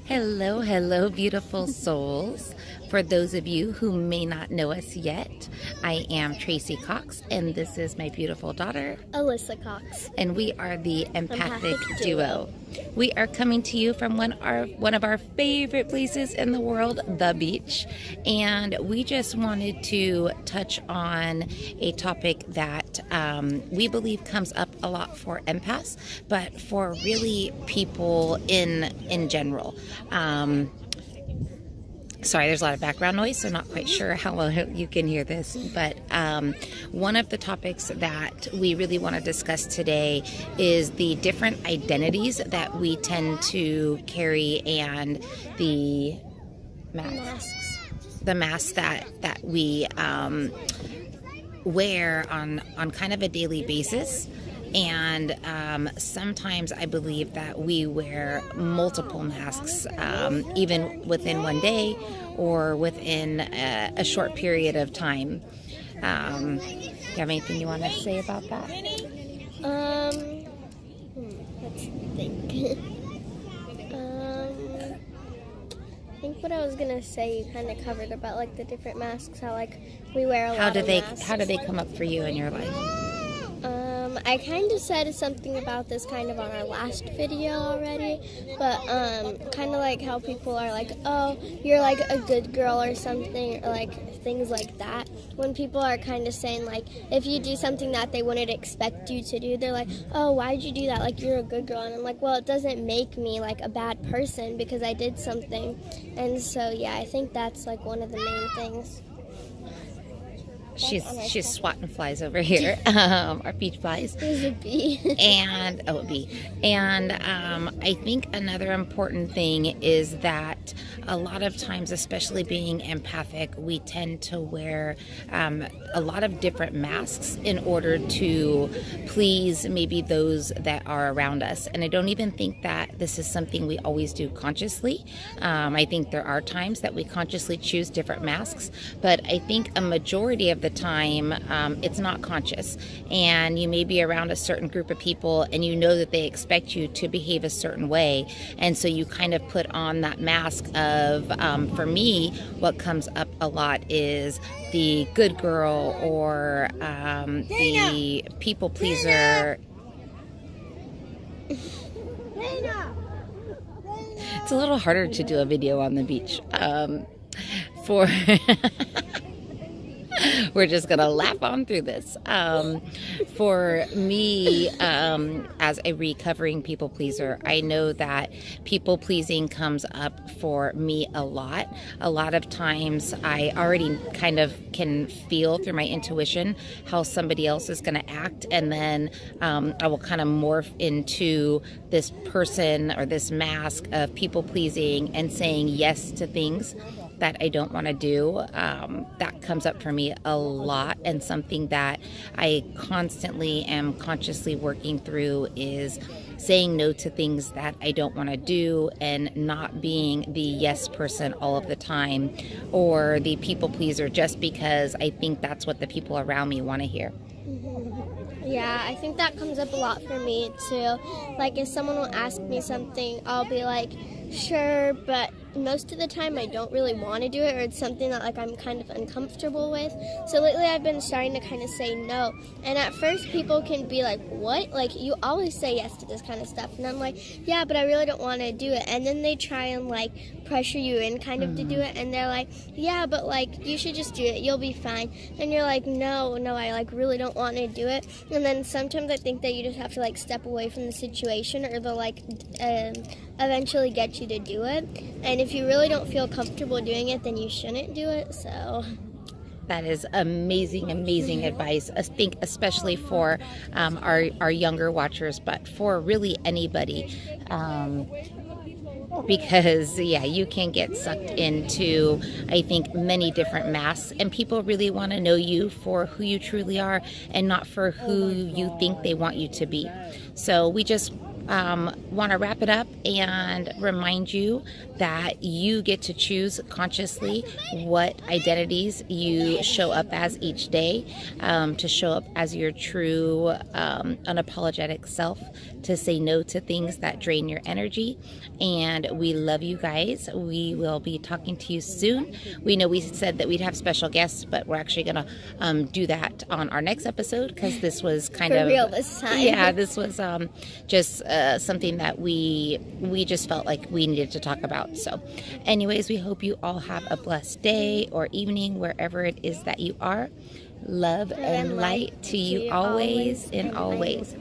Hello, hello, beautiful souls. For those of you who may not know us yet, I am Tracy Cox, and this is my beautiful daughter, Alyssa Cox. and we are the Empathic Empathic Duo. We are coming to you from one of our favorite places in the world, the beach, and we just wanted to touch on a topic that we believe comes up a lot for empaths, but for really people in general. Sorry, there's a lot of background noise, so not quite sure how well you can hear this. But one of the topics that we really want to discuss today is the different identities that we tend to carry and the masks that we wear on kind of a daily basis. And sometimes I believe that we wear multiple masks, even within one day or within a short period of time. Do you have anything you want to say about that? Let's think. I think what I was gonna say you kind of covered about like the different masks, how like we wear a lot of masks. How do they come up for you in your life? I kind of said something about this kind of on our last video already, but kind of like how people are like, oh, you're like a good girl or something, or like things like that. When people are kind of saying like, if you do something that they wouldn't expect you to do, they're like, oh, why'd you do that? Like, you're a good girl. And I'm like, well, it doesn't make me like a bad person because I did something. And so, yeah, I think that's like one of the main things. She's swatting flies over here, our beach flies. There's a bee. A bee. And I think another important thing is that a lot of times, especially being empathic, we tend to wear a lot of different masks in order to please maybe those that are around us. And I don't even think that this is something we always do consciously. I think there are times that we consciously choose different masks, but I think a majority of the time it's not conscious, and you may be around a certain group of people and you know that they expect you to behave a certain way, and so you kind of put on that mask of for me, what comes up a lot is the good girl or the people pleaser. It's a little harder to do a video on the beach for we're just gonna laugh on through this. For me, as a recovering people pleaser, I know that people pleasing comes up for me a lot. A lot of times I already kind of can feel through my intuition how somebody else is gonna act, and then I will kind of morph into this person or this mask of people pleasing and saying yes to things that I don't want to do. That comes up for me a lot, and something that I constantly am consciously working through is saying no to things that I don't want to do and not being the yes person all of the time or the people pleaser just because I think that's what the people around me want to hear. Yeah, I think that comes up a lot for me too. Like, if someone will ask me something, I'll be like, sure, but most of the time I don't really want to do it, or it's something that like I'm kind of uncomfortable with. So lately I've been starting to kind of say no. And at first people can be like, what? Like, you always say yes to this kind of stuff. And I'm like, yeah, but I really don't want to do it. And then they try and like pressure you in kind of to do it, and they're like, yeah, but like you should just do it, you'll be fine. And you're like, no, I like really don't want to do it. And then sometimes I think that you just have to like step away from the situation, or they'll like eventually get you to do it. And if you really don't feel comfortable doing it, then you shouldn't do it. So that is amazing advice. I think especially for our younger watchers, but for really anybody. Because you can get sucked into, I think, many different masks, and people really want to know you for who you truly are and not for who you think they want you to be. So we just want to wrap it up and remind you that you get to choose consciously what identities you show up as each day, to show up as your true, unapologetic self, to say no to things that drain your energy. And we love you guys. We will be talking to you soon. We know we said that we'd have special guests, but we're actually going to do that on our next episode, because this was kind For of real this time. Yeah, this was just something that we just felt like we needed to talk about. So anyways, we hope you all have a blessed day or evening wherever it is that you are. Love and light to you always and always.